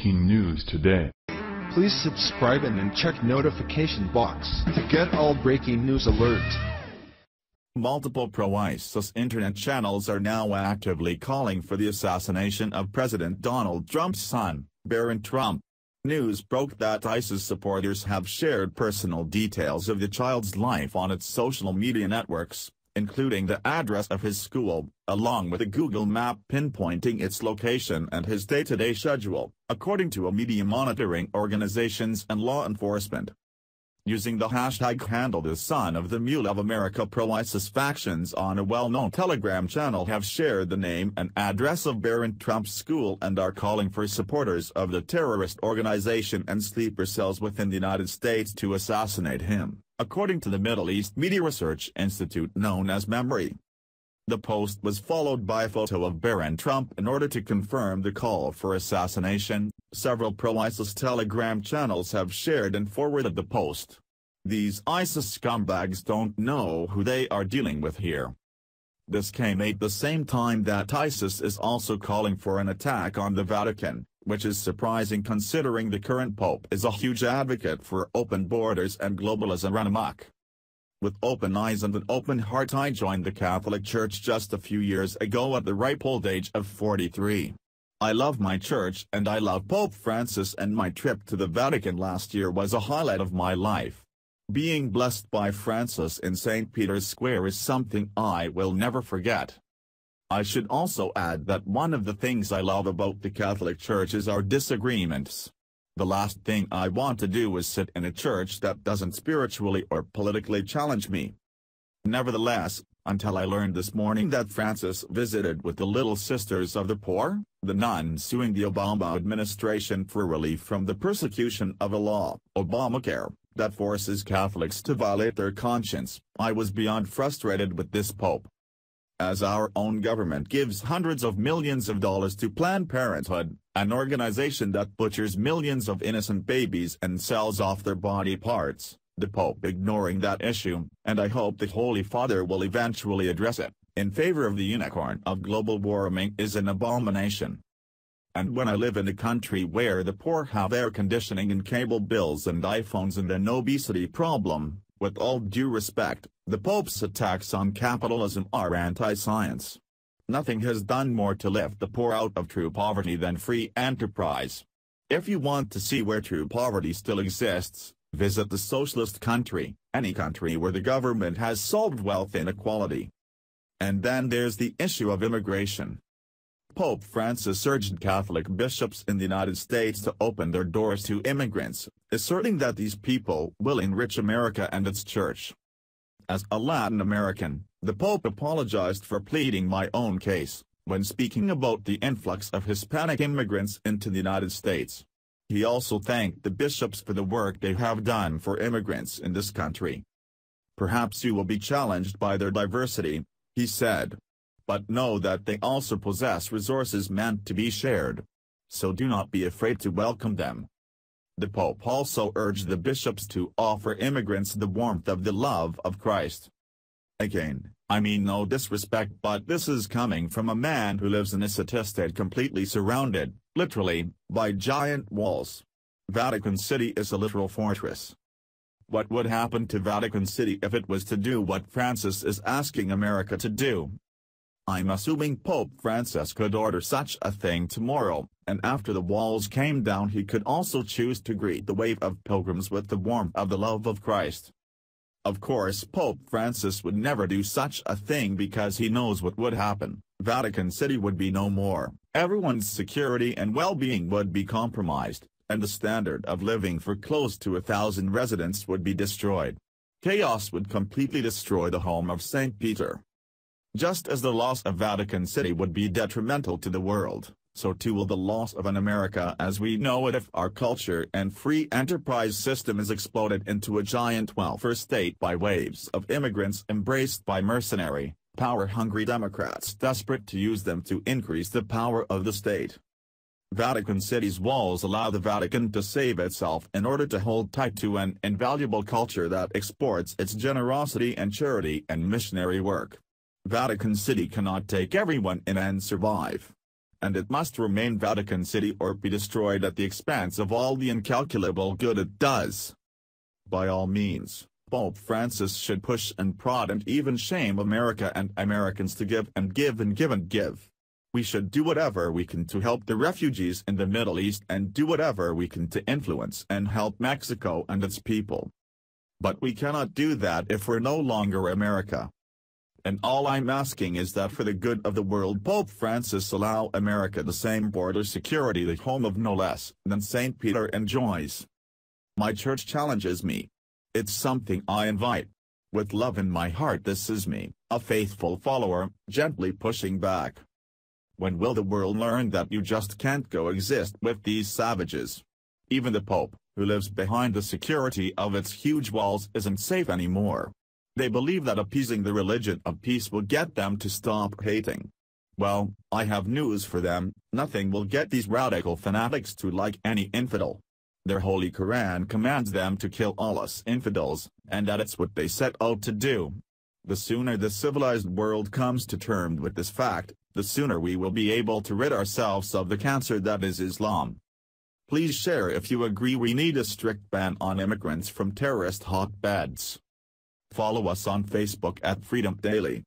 breaking news today. Please subscribe and then check notification box to get all breaking news alerts. Multiple pro-ISIS internet channels are now actively calling for the assassination of President Donald Trump's son, Barron Trump. News broke that ISIS supporters have shared personal details of the child's life on its social media networks, including the address of his school, along with a Google map pinpointing its location and his day-to-day schedule, according to media monitoring organizations and law enforcement. Using the hashtag handle, the Son of the Mule of America pro-ISIS factions on a well-known Telegram channel have shared the name and address of Barron Trump's school and are calling for supporters of the terrorist organization and sleeper cells within the United States to assassinate him, according to the Middle East Media Research Institute known as Memory. The post was followed by a photo of Barron Trump in order to confirm the call for assassination. Several pro-ISIS Telegram channels have shared and forwarded the post. These ISIS scumbags don't know who they are dealing with here. This came at the same time that ISIS is also calling for an attack on the Vatican, which is surprising considering the current Pope is a huge advocate for open borders and globalism run amok. With open eyes and an open heart, I joined the Catholic Church just a few years ago at the ripe old age of 43. I love my church and I love Pope Francis, and my trip to the Vatican last year was a highlight of my life. Being blessed by Francis in St. Peter's Square is something I will never forget. I should also add that one of the things I love about the Catholic Church is our disagreements. The last thing I want to do is sit in a church that doesn't spiritually or politically challenge me. Nevertheless, until I learned this morning that Francis visited with the Little Sisters of the Poor, the nuns suing the Obama administration for relief from the persecution of a law, Obamacare, that forces Catholics to violate their conscience, I was beyond frustrated with this Pope. As our own government gives hundreds of millions of dollars to Planned Parenthood, an organization that butchers millions of innocent babies and sells off their body parts, the Pope ignoring that issue, and I hope the Holy Father will eventually address it, in favor of the unicorn of global warming, is an abomination. And when I live in a country where the poor have air conditioning and cable bills and iPhones and an obesity problem, with all due respect, the Pope's attacks on capitalism are anti-science. Nothing has done more to lift the poor out of true poverty than free enterprise. If you want to see where true poverty still exists, visit the socialist country, any country where the government has solved wealth inequality. And then there's the issue of immigration. Pope Francis urged Catholic bishops in the United States to open their doors to immigrants, asserting that these people will enrich America and its church. As a Latin American, the Pope apologized for pleading my own case, when speaking about the influx of Hispanic immigrants into the United States. He also thanked the bishops for the work they have done for immigrants in this country. Perhaps you will be challenged by their diversity, he said. But know that they also possess resources meant to be shared. So do not be afraid to welcome them. The Pope also urged the bishops to offer immigrants the warmth of the love of Christ. Again, I mean no disrespect, but this is coming from a man who lives in a city-state completely surrounded, literally, by giant walls. Vatican City is a literal fortress. What would happen to Vatican City if it was to do what Francis is asking America to do? I'm assuming Pope Francis could order such a thing tomorrow, and after the walls came down he could also choose to greet the wave of pilgrims with the warmth of the love of Christ. Of course Pope Francis would never do such a thing because he knows what would happen. Vatican City would be no more, everyone's security and well-being would be compromised, and the standard of living for close to 1,000 residents would be destroyed. Chaos would completely destroy the home of St. Peter. Just as the loss of Vatican City would be detrimental to the world, so too will the loss of an America as we know it if our culture and free enterprise system is exploded into a giant welfare state by waves of immigrants embraced by mercenary, power-hungry Democrats desperate to use them to increase the power of the state. Vatican City's walls allow the Vatican to save itself in order to hold tight to an invaluable culture that exports its generosity and charity and missionary work. Vatican City cannot take everyone in and survive. and it must remain Vatican City or be destroyed at the expense of all the incalculable good it does. By all means, Pope Francis should push and prod and even shame America and Americans to give and give and give and give. We should do whatever we can to help the refugees in the Middle East and do whatever we can to influence and help Mexico and its people. But we cannot do that if we're no longer America. And all I'm asking is that for the good of the world, Pope Francis allow America the same border security, the home of no less than St. Peter enjoys. My church challenges me. It's something I invite. With love in my heart, this is me, a faithful follower, gently pushing back. When will the world learn that you just can't coexist with these savages? Even the Pope, who lives behind the security of its huge walls, isn't safe anymore. They believe that appeasing the religion of peace will get them to stop hating. Well, I have news for them: nothing will get these radical fanatics to like any infidel. Their Holy Quran commands them to kill all us infidels, and that it's what they set out to do. The sooner the civilized world comes to terms with this fact, the sooner we will be able to rid ourselves of the cancer that is Islam. Please share if you agree we need a strict ban on immigrants from terrorist hotbeds. Follow us on Facebook at Freedom Daily.